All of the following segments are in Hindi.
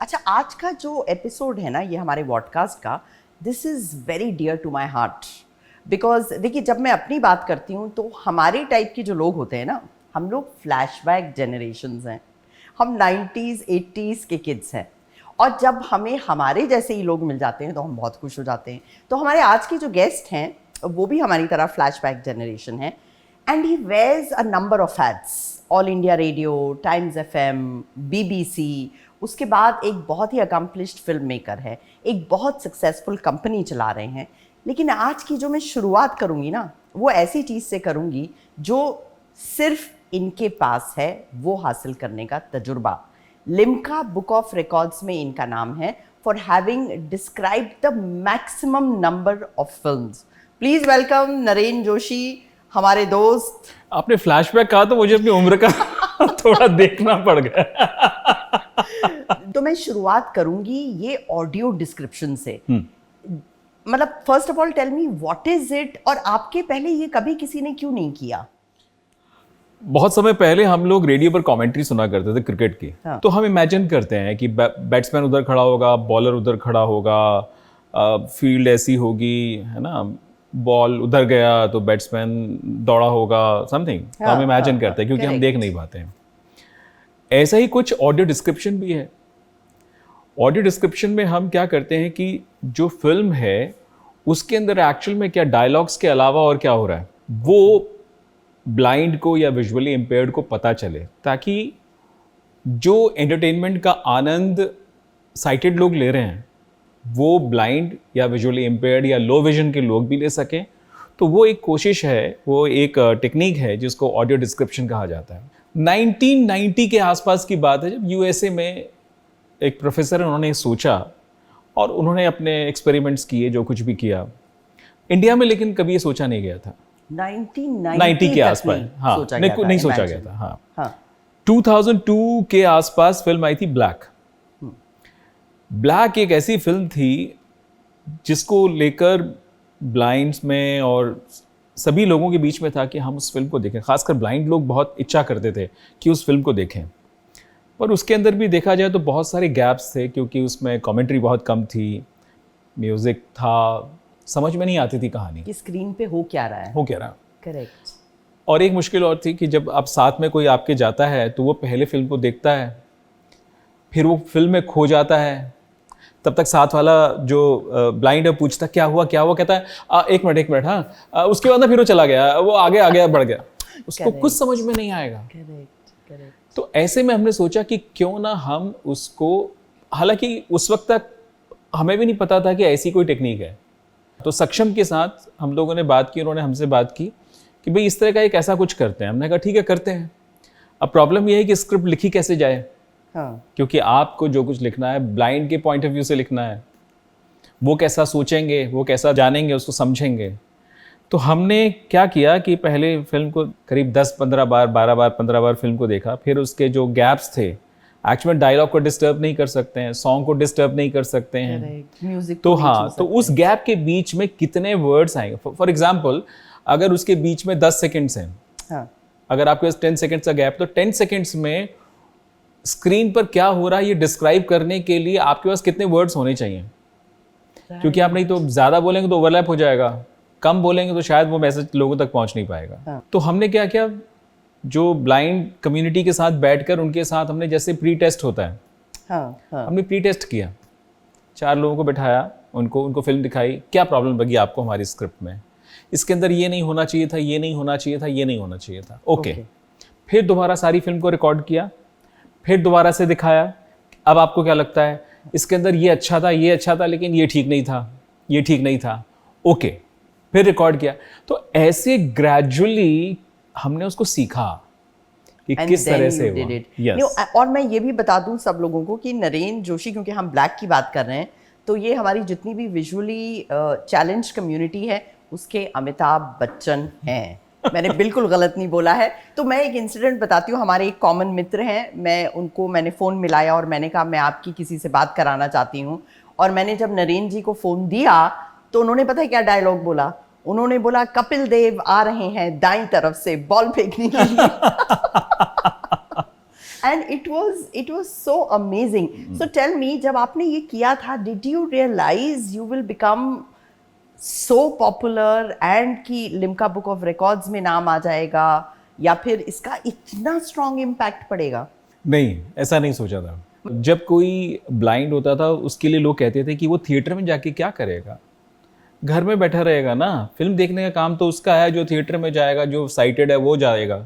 अच्छा, आज का जो एपिसोड है ना, ये हमारे पॉडकास्ट का, this is very dear to my heart. Because देखिए, जब मैं अपनी बात करती हूँ तो हमारे टाइप के जो लोग होते हैं ना, हम लोग फ्लैशबैक जनरेशन्स हैं। हम 90s 80s के किड्स हैं, और जब हमें हमारे जैसे ही लोग मिल जाते हैं तो हम बहुत खुश हो जाते हैं। तो हमारे आज के जो गेस्ट हैं वो भी हमारी तरह फ्लैशबैक जनरेशन है, and he wears a number of hats. All India Radio, times FM, BBC, उसके बाद एक बहुत ही अकम्पलिश्ड फिल्म मेकर है, एक बहुत सक्सेसफुल कंपनी चला रहे हैं। लेकिन आज की जो मैं शुरुआत करूँगी ना, वो ऐसी चीज़ से करूँगी जो सिर्फ इनके पास है वो हासिल करने का तजुर्बा। लिम्का बुक ऑफ रिकॉर्ड्स में इनका नाम है for having described the maximum number of films. Please welcome Naren Joshi, हमारे दोस्त। आपने फ्लैशबैक कहा तो मुझे अपनी उम्र का थोड़ा देखना पड़ गया। तो मैं शुरुआत करूंगी ये ऑडियो डिस्क्रिप्शन से। मतलब first of all tell me what is it, और आपके पहले ये कभी किसी ने क्यों नहीं किया? बहुत समय पहले हम लोग रेडियो पर कमेंट्री सुना करते थे क्रिकेट की। हाँ। तो हम इमेजिन करते हैं कि बैट्समैन उधर खड़ा होगा, बॉलर उधर खड़ा होगा, फील्ड ऐसी होगी, है ना, बॉल उधर गया तो बैट्समैन दौड़ा होगा, समथिंग। तो हम इमेजिन करते हैं क्योंकि हम देख नहीं पाते हैं। ऐसा ही कुछ ऑडियो डिस्क्रिप्शन भी है। ऑडियो डिस्क्रिप्शन में हम क्या करते हैं कि जो फिल्म है उसके अंदर एक्चुअल में क्या डायलॉग्स के अलावा और क्या हो रहा है वो ब्लाइंड को या विजुअली इम्पेयर्ड को पता चले, ताकि जो एंटरटेनमेंट का आनंद साइटेड लोग ले रहे हैं वो ब्लाइंड या विजुअली इम्पेयर्ड या लो विजन के लोग भी ले सकें। तो वो एक कोशिश है, वो एक टेक्निक है जिसको ऑडियो डिस्क्रिप्शन कहा जाता है। 1990 के आसपास की बात है, जब यूएसए में एक प्रोफेसर है, उन्होंने सोचा और उन्होंने अपने एक्सपेरिमेंट्स किए, जो कुछ भी किया। इंडिया में लेकिन कभी ये सोचा नहीं गया था। 1990 के आसपास, हाँ, नहीं सोचा गया था। हाँ। 2002 के आसपास फिल्म आई थी ब्लैक। ब्लैक एक ऐसी फिल्म थी जिसको लेकर ब्लाइंड्स में और सभी लोगों के बीच में था कि हम उस फिल्म को देखें। खासकर ब्लाइंड लोग बहुत इच्छा करते थे कि उस फिल्म को देखें, पर उसके अंदर भी देखा जाए तो बहुत सारे गैप्स थे, क्योंकि उसमें कमेंट्री बहुत कम थी, म्यूजिक था, समझ में नहीं आती थी कहानी कि स्क्रीन पे हो क्या रहा है। करेक्ट। और एक मुश्किल और थी कि जब आप साथ में कोई आपके जाता है तो वो पहले फिल्म को देखता है, फिर वो फिल्म में खो जाता है, तब तक साथ वाला जो ब्लाइंड है पूछता क्या हुआ, कहता है एक मिनट, हाँ, उसके बाद ना फिर वो चला गया, वो आगे बढ़ गया, उसको कुछ समझ में नहीं आएगा। करेक्ट। तो ऐसे में हमने सोचा कि क्यों ना हम उसको, हालांकि उस वक्त तक हमें भी नहीं पता था कि ऐसी कोई टेक्निक है। तो सक्षम के साथ हम लोगों ने बात की, उन्होंने हमसे बात की कि भाई इस तरह का एक ऐसा कुछ करते हैं। हमने कहा ठीक है, करते हैं। अब प्रॉब्लम यह है कि स्क्रिप्ट लिखी कैसे जाए। हाँ। क्योंकि आपको जो कुछ लिखना है ब्लाइंड के पॉइंट ऑफ व्यू से लिखना है, वो कैसा सोचेंगे, वो कैसा जानेंगे, उसको समझेंगे। तो हमने क्या किया कि पहले फिल्म को करीब 10-15 बार, 12 बार, 15 बार फिल्म को देखा। फिर उसके जो गैप्स थे, एक्चुअली डायलॉग को डिस्टर्ब नहीं कर सकते हैं, सॉन्ग को डिस्टर्ब नहीं कर सकते हैं, म्यूजिक तो हाँ, तो उस गैप के बीच में कितने वर्ड्स आएंगे। फॉर एग्जाम्पल, अगर उसके बीच में 10 सेकेंड्स हैं, हाँ, अगर आपके पास 10 सेकेंड्स का गैप, तो 10 सेकेंड्स में स्क्रीन पर क्या हो रहा है ये डिस्क्राइब करने के लिए आपके पास कितने वर्ड्स होने चाहिए। क्योंकि आप नहीं तो ज़्यादा बोलेंगे तो ओवरलैप हो जाएगा, कम बोलेंगे तो शायद वो मैसेज लोगों तक पहुंच नहीं पाएगा। हाँ। तो हमने क्या किया, जो ब्लाइंड कम्युनिटी के साथ बैठकर उनके साथ हमने, जैसे प्री टेस्ट होता है, हाँ, हमने प्री टेस्ट किया। 4 लोगों को बैठाया, उनको फिल्म दिखाई, क्या प्रॉब्लम लगी आपको हमारी स्क्रिप्ट में, इसके अंदर ये नहीं होना चाहिए था, ये नहीं होना चाहिए था, ये नहीं होना चाहिए था। ओके। फिर दोबारा सारी फिल्म को रिकॉर्ड किया, फिर दोबारा से दिखाया, अब आपको क्या लगता है इसके अंदर ये अच्छा था, ये अच्छा था, लेकिन ये ठीक नहीं था, ये ठीक नहीं था। ओके, फिर रिकॉर्ड किया। तो ऐसे ग्रेजुअली हमने उसको सीखा कि किस तरह से हुआ। और मैं ये भी बता दूं सब लोगों को कि नरेन जोशी, क्योंकि हम ब्लैक की बात कर रहे हैं, तो ये हमारी जितनी भी विजुअली चैलेंज कम्युनिटी है उसके अमिताभ बच्चन हैं। मैंने बिल्कुल गलत नहीं बोला है। तो मैं एक इंसिडेंट बताती हूँ। हमारे एक कॉमन मित्र हैं, मैंने फ़ोन मिलाया और मैंने कहा मैं आपकी किसी से बात कराना चाहती हूँ। और मैंने जब नरेन जी को फ़ोन दिया तो उन्होंने पता है क्या डायलॉग बोला? उन्होंने बोला कपिल देव आ रहे हैं दाईं तरफ से बॉल फेंकने के लिए। And it was so amazing. So tell me, जब आपने ये किया था, did you realize you will become so popular and कि लिम्का बुक ऑफ रिकॉर्ड्स में नाम आ जाएगा, या फिर इसका इतना स्ट्रॉन्ग इम्पैक्ट पड़ेगा? नहीं, ऐसा नहीं सोचा था। जब कोई ब्लाइंड होता था उसके लिए लोग कहते थे कि वो थिएटर में जाके क्या करेगा, घर में बैठा रहेगा ना, फिल्म देखने का काम तो उसका है, जो थिएटर में जाएगा, जो साइटेड है वो जाएगा।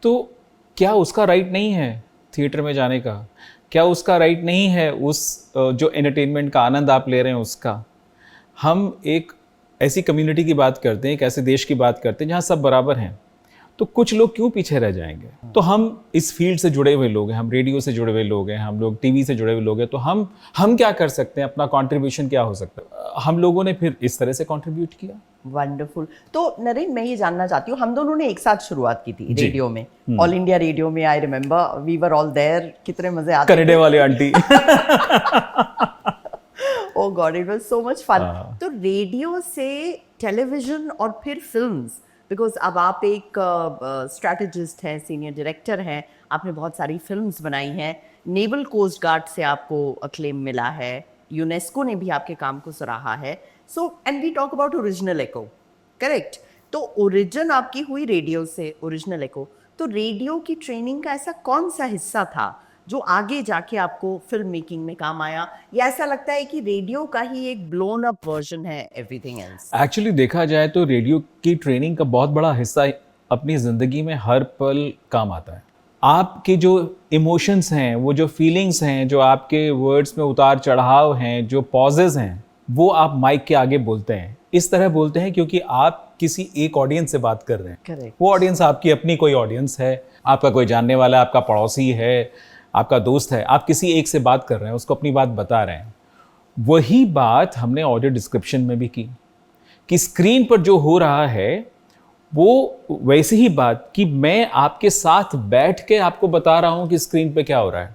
तो क्या उसका राइट नहीं है थिएटर में जाने का? क्या उसका राइट नहीं है उस जो एंटरटेनमेंट का आनंद आप ले रहे हैं उसका? हम एक ऐसी कम्युनिटी की बात करते हैं, एक ऐसे देश की बात करते हैं जहाँ सब बराबर हैं, तो कुछ लोग क्यों पीछे रह जाएंगे? तो हम इस फील्ड से जुड़े हुए लोग हैं, हम रेडियो से जुड़े हुए लोग हैं, हम लोग टीवी से जुड़े हुए लोग हैं, तो हम क्या कर सकते हैं, अपना कंट्रीब्यूशन क्या हो सकता है? हम लोगों ने फिर इस तरह से कंट्रीब्यूट किया। वंडरफुल। तो नरेन, मैं ये जानना चाहती हूँ, हम दोनों ने एक साथ शुरुआत की थी रेडियो में, ऑल इंडिया रेडियो में। I remember we were all there, कितने मजे आते थे। कनाडा वाले aunty oh god, it was so much fun. तो रेडियो से टेलीविजन और फिर फिल्म्स, बिकॉज अब आप एक स्ट्रैटेजिस्ट हैं, सीनियर डायरेक्टर हैं, आपने बहुत सारी फिल्म्स बनाई हैं, नेवल कोस्ट गार्ड से आपको अक्लेम मिला है, यूनेस्को ने भी आपके काम को सराहा है। So and we talk about original echo, correct? तो ओरिजिन आपकी हुई रेडियो से, ओरिजिनल एको। तो रेडियो की ट्रेनिंग का ऐसा कौन सा हिस्सा था जो आगे जाके आपको फिल्म मेकिंग में काम आया, या ऐसा लगता है कि रेडियो का ही एक ब्लोन अप वर्जन है एवरीथिंग एल्स? एक्चुअली देखा जाए तो रेडियो की ट्रेनिंग का बहुत बड़ा हिस्सा अपनी ज़िंदगी में हर पल काम आता है। आपके जो इमोशंस हैं, वो जो फीलिंग्स हैं, जो आपके वर्ड्स में उतार चढ़ाव हैं, जो पॉजेज हैं, वो आप माइक के आगे बोलते हैं। इस तरह बोलते हैं क्योंकि आप किसी एक ऑडियंस से बात कर रहे हैं। Correct. वो ऑडियंस आपकी अपनी कोई ऑडियंस है, आपका कोई जानने वाला, आपका पड़ोसी है, आपका दोस्त है, आप किसी एक से बात कर रहे हैं, उसको अपनी बात बता रहे हैं। वही बात हमने ऑडियो डिस्क्रिप्शन में भी की कि स्क्रीन पर जो हो रहा है वो वैसी ही बात कि मैं आपके साथ बैठ के आपको बता रहा हूं कि स्क्रीन पे क्या हो रहा है।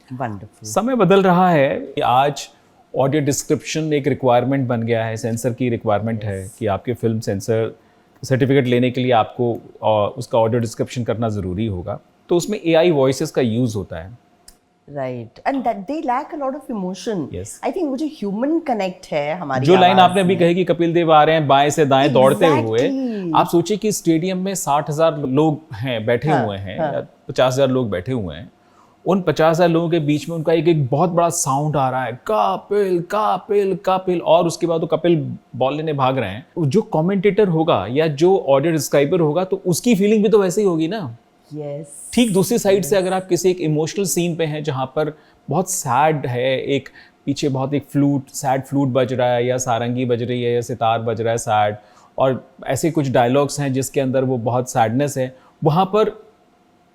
वंडरफुल। समय बदल रहा है कि आज ऑडियो डिस्क्रिप्शन एक रिक्वायरमेंट बन गया है, सेंसर की रिक्वायरमेंट है कि आपके फिल्म सेंसर सर्टिफिकेट लेने के लिए आपको उसका ऑडियो डिस्क्रिप्शन करना ज़रूरी होगा। तो उसमें AI वॉइसेस का यूज़ होता है। Right, and that they lack a lot of emotion. Yes. I think वो जो ह्यूमन कनेक्ट है हमारी, जो लाइन आवाज आपने अभी में। कही कि कपिल देव आ रहे हैं बाएं से दाएं दौड़ते हुए, Exactly. आप सोचिए कि स्टेडियम में 60,000 लोग हैं, बैठे हुए हैं, या 50,000 लोग बैठे हुए हैं। उन 50,000 लोगों के बीच में उनका एक बहुत बड़ा साउंड आ रहा है, कपिल कपिल कपिल, और उसके बाद वो कपिल बॉल लेने भाग रहे हैं। जो कमेंटेटर होगा या जो ऑडियो डिस्क्राइबर होगा, तो उसकी फीलिंग भी तो वैसे ही होगी ना। Yes. ठीक दूसरी साइड से अगर आप किसी एक इमोशनल सीन पे हैं जहाँ पर बहुत सैड है, एक पीछे बहुत एक सैड फ्लूट बज रहा है, या सारंगी बज रही है, या सितार बज रहा है सैड, और ऐसे कुछ डायलॉग्स हैं जिसके अंदर वो बहुत सैडनेस है, वहाँ पर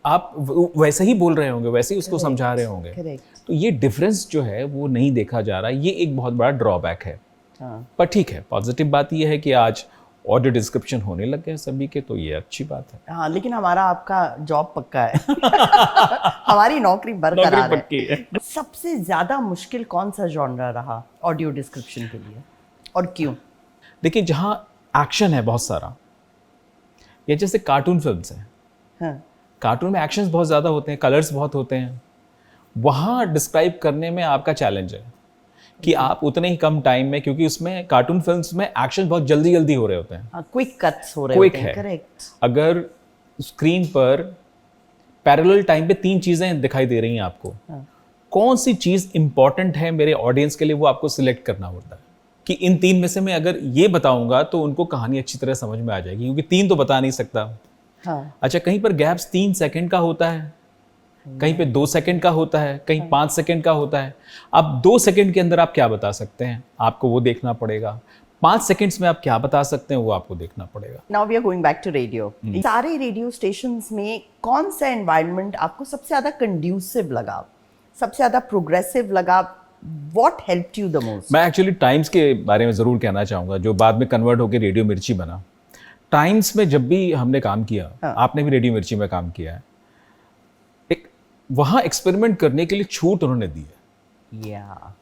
आप वैसे ही बोल रहे होंगे, वैसे ही उसको समझा रहे होंगे। Correct. तो ये डिफरेंस जो है वो नहीं देखा जा रहा, ये एक बहुत बड़ा ड्रॉबैक है। हाँ. पर ठीक है, पॉजिटिव बात ये है कि आज ऑडियो डिस्क्रिप्शन होने लग गए सभी के, तो ये अच्छी बात है। हाँ, लेकिन हमारा आपका जॉब पक्का है हमारी नौकरी बरकरार है। सबसे ज्यादा मुश्किल कौन सा जॉनरा रहा ऑडियो डिस्क्रिप्शन के लिए, और क्यों? देखिए, जहाँ एक्शन है बहुत सारा, या जैसे कार्टून फिल्म्स हैं, हाँ. कार्टून में एक्शंस बहुत ज़्यादा होते हैं, कलर्स बहुत होते हैं, वहाँ डिस्क्राइब करने में आपका चैलेंज है कि आप उतने ही कम टाइम में, क्योंकि उसमें कार्टून फिल्म्स में एक्शन बहुत जल्दी जल्दी हो रहे होते हैं, क्विक कट्स हो रहे क्विक होते हैं। है। करेक्ट। अगर स्क्रीन पर पैरेलल टाइम पे 3 चीज़ें दिखाई दे रही हैं आपको, कौन सी चीज़ इंपॉर्टेंट है मेरे ऑडियंस के लिए, वो आपको सिलेक्ट करना होता है कि इन 3 में से मैं अगर ये बताऊंगा तो उनको कहानी अच्छी तरह समझ में आ जाएगी, क्योंकि 3 तो बता नहीं सकता। हाँ. अच्छा, कहीं पर गैप्स 3 सेकंड का होता है, कहीं पे 2 सेकंड का होता है, कहीं 5 सेकंड का होता है। अब 2 सेकंड के अंदर आप क्या बता सकते हैं, आपको वो देखना पड़ेगा। 5 सेकंड्स में आप क्या बता सकते हैं, वो आपको देखना पड़ेगा। Now we are going back to radio. सारे रेडियो स्टेशंस में कौन सा एनवायरनमेंट आपको सबसे ज्यादा कंड्यूसिव लगा, सबसे ज्यादा प्रोग्रेसिव लगा? What helped you the most? मैं एक्चुअली टाइम्स के बारे में ज़रूर कहना चाहूँगा, जो बाद में कन्वर्ट होकर रेडियो मिर्ची बना। टाइम्स में जब भी हमने काम किया, आपने भी रेडियो मिर्ची में काम किया है, एक वहाँ एक्सपेरिमेंट करने के लिए छूट उन्होंने दी है।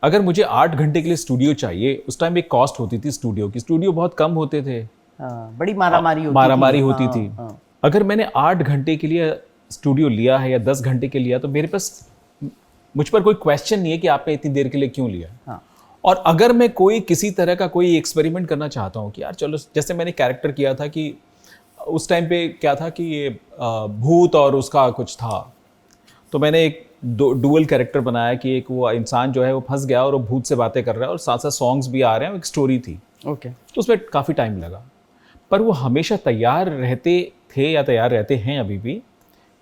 अगर मुझे 8 घंटे के लिए स्टूडियो चाहिए, उस टाइम एक कॉस्ट होती थी स्टूडियो की, स्टूडियो बहुत कम होते थे, बड़ी मारामारी होती होती थी। अगर मैंने 8 घंटे के लिए स्टूडियो लिया है या 10 घंटे के लिया, तो मेरे पास मुझ पर कोई क्वेश्चन नहीं है कि आपने इतनी देर के लिए क्यों लिया। हाँ. और अगर मैं कोई किसी तरह का कोई एक्सपेरिमेंट करना चाहता हूँ कि यार चलो, जैसे मैंने कैरेक्टर किया था कि उस टाइम पे क्या था कि ये भूत और उसका कुछ था, तो मैंने एक डुअल कैरेक्टर बनाया कि एक वो इंसान जो है वो फंस गया और वो भूत से बातें कर रहा है और साथ साथ सॉन्ग्स भी आ रहे हैं, एक स्टोरी थी। ओके. तो उसमें काफ़ी टाइम लगा, पर वो हमेशा तैयार रहते थे या तैयार रहते हैं अभी भी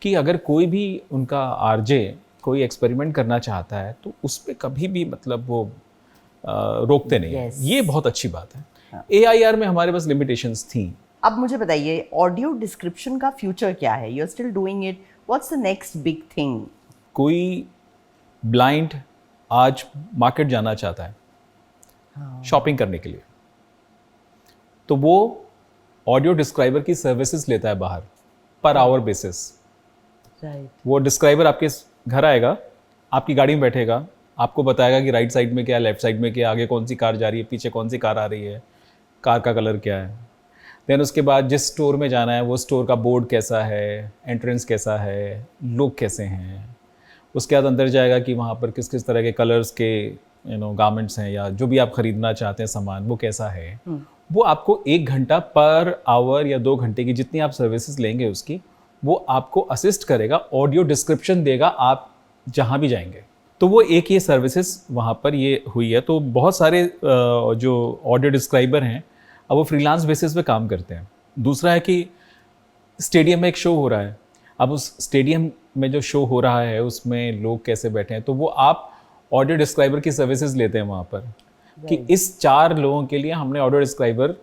कि अगर कोई भी उनका आरजे कोई एक्सपेरिमेंट करना चाहता है तो उस पर कभी भी मतलब वो रोकते नहीं हैं। ये बहुत अच्छी बात है। AIR में हमारे पास लिमिटेशंस थी। अब मुझे बताइए, ऑडियो डिस्क्रिप्शन का फ्यूचर क्या है? You are still doing it, what's the next big thing? कोई ब्लाइंड आज मार्केट जाना चाहता है शॉपिंग करने के लिए, तो वो ऑडियो डिस्क्राइबर की सर्विसेज लेता है बाहर पर आवर बेसिस। राइट. वो डिस्क्राइबर आपके घर आएगा, आपकी गाड़ी में बैठेगा, आपको बताएगा कि राइट साइड में क्या है, लेफ्ट साइड में क्या, आगे कौन सी कार जा रही है, पीछे कौन सी कार आ रही है, कार का कलर क्या है। देन उसके बाद जिस स्टोर में जाना है वो स्टोर का बोर्ड कैसा है, एंट्रेंस कैसा है, लोग कैसे हैं। उसके बाद अंदर जाएगा कि वहाँ पर किस किस तरह के कलर्स के गारमेंट्स हैं या जो भी आप ख़रीदना चाहते हैं सामान, वो कैसा है। वो आपको 1 घंटा पर आवर या 2 घंटे की जितनी आप सर्विसेज लेंगे उसकी, वो आपको असिस्ट करेगा, ऑडियो डिस्क्रिप्शन देगा आप जहाँ भी जाएंगे। तो वो एक ये सर्विसेज वहाँ पर ये हुई है। तो बहुत सारे जो ऑडियो डिस्क्राइबर हैं अब वो फ्रीलांस बेसिस पे काम करते हैं। दूसरा है कि स्टेडियम में एक शो हो रहा है, अब उस स्टेडियम में जो शो हो रहा है उसमें लोग कैसे बैठे हैं, तो वो आप ऑडियो डिस्क्राइबर की सर्विसेज लेते हैं वहाँ पर कि इस 4 लोगों के लिए हमने ऑडियो डिस्क्राइबर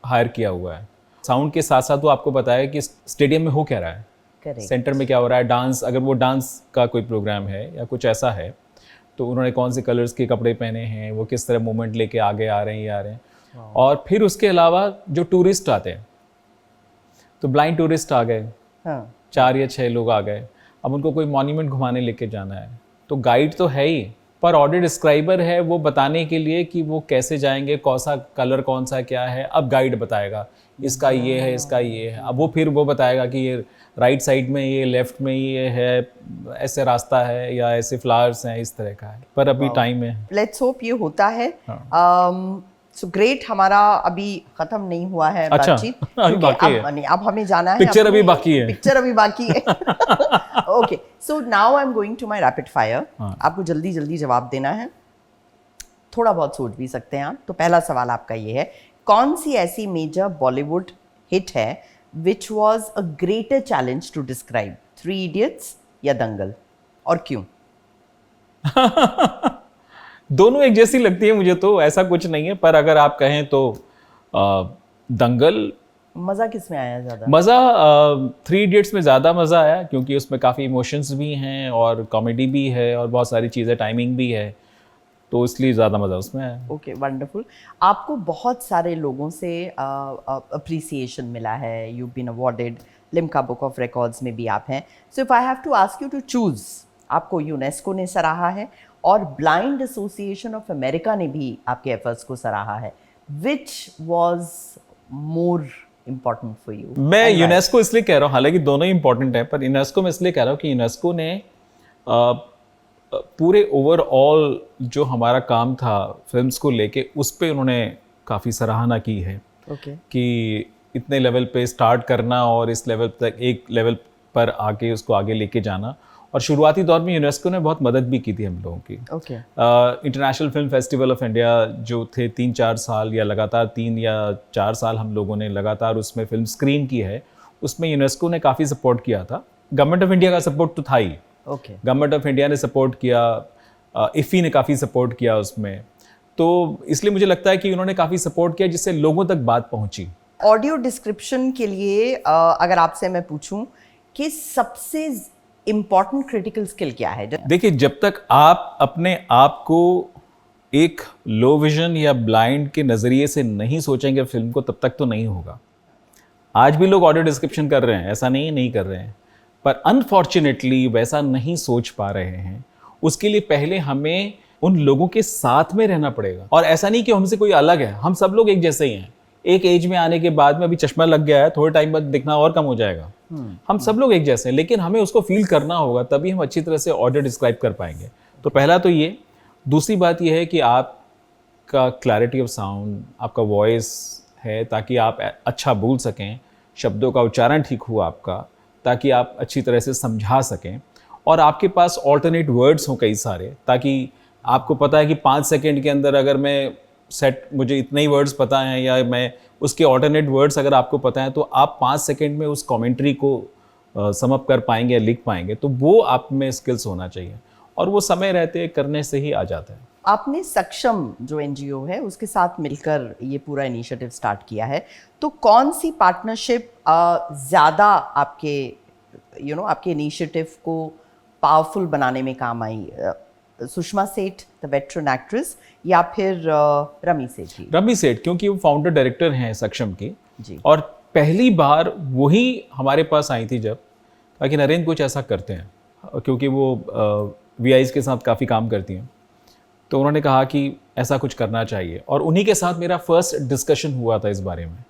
हायर किया हुआ है। साउंड के साथ साथ वो आपको बताया कि स्टेडियम में हो क्या रहा है, सेंटर में क्या हो रहा है, डांस, अगर वो डांस का कोई प्रोग्राम है या कुछ ऐसा है तो उन्होंने कौन से कलर्स के कपड़े पहने हैं, वो किस तरह मूवमेंट लेके आगे आ रहे हैं, ये आ रहे हैं। और फिर उसके अलावा जो टूरिस्ट आते हैं, तो ब्लाइंड टूरिस्ट आ गए, 4 या 6 लोग आ गए, अब उनको कोई मॉन्यूमेंट घुमाने लेके जाना है, तो गाइड तो है ही, पर ऑडियो डिस्क्राइबर है वो बताने के लिए कि वो कैसे जाएंगे, कौन सा कलर कौन सा क्या है। अब गाइड बताएगा इसका ये है, इसका ये है। अब वो फिर वो बताएगा कि ये राइट साइड में ये, लेफ्ट में ये है, ऐसे रास्ता है या ऐसे फ्लावर्स हैं, इस तरह का है। पर अभी टाइम है, लेट्स होप ये होता है। सो ग्रेट, हमारा अभी खत्म नहीं हुआ है बातचीत, अभी बाकी है। नहीं, अब हमें जाना है, पिक्चर अभी बाकी है, पिक्चर अभी बाकी है। Okay, so now I am going to my rapid fire. आपको जल्दी जल्दी जवाब देना है, थोड़ा बहुत सोच भी सकते हैं आप। तो पहला सवाल आपका ये है, कौन सी ऐसी मेजर बॉलीवुड हिट है which was a greater challenge to describe, 3 idiots या दंगल, और क्यों? दोनों एक जैसी लगती है मुझे, तो ऐसा कुछ नहीं है, पर अगर आप कहें तो दंगल। मज़ा किस में आया ज़्यादा? मज़ा 3 इडियट्स में ज़्यादा मज़ा आया, क्योंकि उसमें काफ़ी इमोशंस भी हैं और कॉमेडी भी है और बहुत सारी चीज़ें, टाइमिंग भी है, तो इसलिए ज़्यादा मज़ा उसमें आया। Okay, wonderful. आपको बहुत सारे लोगों से अप्रिसिएशन मिला है, you been awarded, Limca book of records में भी आप हैं। So if I have to ask you to choose, आपको यूनेस्को ने सराहा है और ब्लाइंड एसोसिएशन ऑफ अमेरिका ने भी आपके एफर्ट्स को सराहा है, which was more important for you? मैं यूनेस्को इसलिए कह रहा हूँ, हालांकि दोनों ही इंपॉर्टेंट है, पर यूनेस्को में इसलिए कह रहा हूँ कि यूनेस्को ने पूरे ओवरऑल जो हमारा काम था फिल्म्स को लेके, उस पे उन्होंने काफ़ी सराहना की है। कि इतने लेवल पे स्टार्ट करना और इस लेवल तक, एक लेवल पर आके उसको आगे लेके जाना। और शुरुआती दौर में यूनेस्को ने बहुत मदद भी की थी हम लोगों की। International film festival of India जो थे 3-4 साल या लगातार 3 या 4 साल हम लोगों ने लगातार उसमें फिल्म स्क्रीन की है, उसमें यूनेस्को ने काफ़ी सपोर्ट किया था। गवर्नमेंट ऑफ इंडिया का सपोर्ट तो था ही, गवर्नमेंट ऑफ इंडिया ने सपोर्ट किया, इफ़ी ने काफ़ी सपोर्ट किया उसमें, तो इसलिए मुझे लगता है कि उन्होंने काफ़ी सपोर्ट किया जिससे लोगों तक बात पहुंची। ऑडियो डिस्क्रिप्शन के लिए अगर आपसे मैं पूछूं कि सबसे इम्पॉर्टेंट क्रिटिकल स्किल क्या है? देखिए, जब तक आप अपने आप को एक लो विजन या ब्लाइंड के नज़रिए से नहीं सोचेंगे फिल्म को, तब तक तो नहीं होगा। आज भी लोग ऑडियो डिस्क्रिप्शन कर रहे हैं, ऐसा नहीं कर रहे हैं, पर अनफॉर्चुनेटली वैसा नहीं सोच पा रहे हैं। उसके लिए पहले हमें उन लोगों के साथ में रहना पड़ेगा। और ऐसा नहीं कि हमसे कोई अलग है, हम सब लोग एक जैसे ही हैं। एक एज में आने के बाद में, अभी चश्मा लग गया है, थोड़े टाइम बाद दिखना और कम हो जाएगा, हम सब लोग एक जैसे हैं, लेकिन हमें उसको फील करना होगा, तभी हम अच्छी तरह से ऑडियो डिस्क्राइब कर पाएंगे। तो पहला तो ये। दूसरी बात ये है कि आपका क्लैरिटी ऑफ साउंड, आपका वॉइस है, ताकि आप अच्छा बोल सकें, शब्दों का उच्चारण ठीक हो आपका, ताकि आप अच्छी तरह से समझा सकें, और आपके पास ऑल्टरनेट वर्ड्स हों कई सारे, ताकि आपको पता है कि 5 सेकंड के अंदर अगर मैं मुझे इतने ही वर्ड्स पता हैं, या मैं उसके ऑल्टरनेट वर्ड्स अगर आपको पता है, तो आप 5 सेकंड में उस कमेंट्री को सम अप कर पाएंगे या लिख पाएंगे। तो वो आप में स्किल्स होना चाहिए, और वो समय रहते करने से ही आ जाता है। आपने सक्षम जो एनजीओ है उसके साथ मिलकर ये पूरा इनिशिएटिव स्टार्ट किया है, तो कौन सी पार्टनरशिप ज़्यादा आपके आपके इनिशिएटिव को पावरफुल बनाने में काम आई? सुषमा सेठ द वेटरन एक्ट्रेस, या फिर रमी सेठ जी? रमी सेठ, क्योंकि वो फाउंडर डायरेक्टर हैं सक्षम की जी, और पहली बार वही हमारे पास आई थी जब, ताकि नरेंद्र कुछ ऐसा करते हैं, क्योंकि वो वीआईज के साथ काफ़ी काम करती हैं, तो उन्होंने कहा कि ऐसा कुछ करना चाहिए, और उन्हीं के साथ मेरा फर्स्ट डिस्कशन हुआ था इस बारे में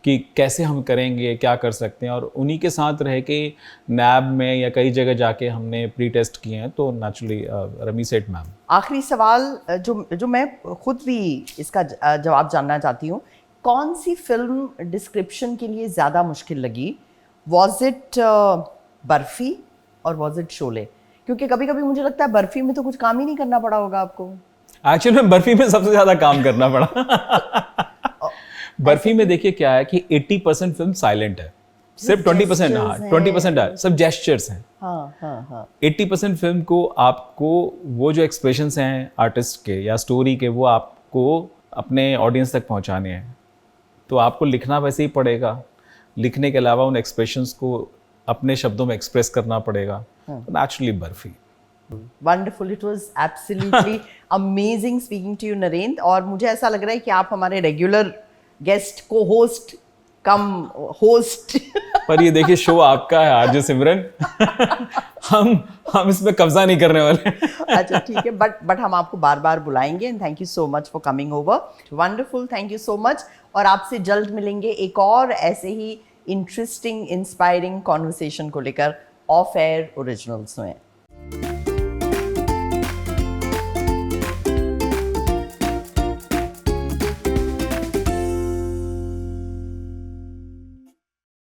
कि कैसे हम करेंगे, क्या कर सकते हैं, और उन्हीं के साथ रह के नैब में या कई जगह जाके हमने प्री टेस्ट किए हैं, तो नेचुरली रमी सेठ मैम। आखिरी सवाल जो मैं खुद भी इसका जवाब जानना चाहती हूँ, कौन सी फिल्म डिस्क्रिप्शन के लिए ज़्यादा मुश्किल लगी? वॉज इट बर्फी और वॉज इट शोले? क्योंकि कभी कभी मुझे लगता है बर्फी में तो कुछ काम ही नहीं करना पड़ा होगा आपको। एक्चुअली बर्फी में सबसे ज़्यादा काम करना पड़ा। बर्फी में देखिए क्या है कि 80% फिल्म साइलेंट है, सिर्फ 20%, हाँ 20% है, सब जेस्चर्स हैं। हाँ हाँ हाँ। 80% फिल्म को आपको वो जो एक्सप्रेशंस हैं आर्टिस्ट के या स्टोरी के, वो आपको अपने ऑडियंस तक पहुंचाने हैं। तो आपको लिखना वैसे ही पड़ेगा, लिखने के अलावा उन एक्सप्रेशंस को अपने शब्दों में एक्सप्रेस करना पड़ेगा। Naturally barfi. Wonderful, it was absolutely amazing speaking to you, Narendra. और मुझे ऐसा लग रहा है कि आप हमारे रेगुलर गेस्ट, को होस्ट कम होस्ट। पर ये देखिए शो आपका है आरजे सिमरन। हम इसमें कब्जा नहीं करने वाले। अच्छा ठीक है, बट हम आपको बार बार बुलाएंगे। And thank you so much for coming over. Wonderful, thank you so much. और आपसे जल्द मिलेंगे एक और ऐसे ही इंटरेस्टिंग इंस्पायरिंग कॉन्वर्सेशन को लेकर ऑफ एयर ओरिजिनल्स में।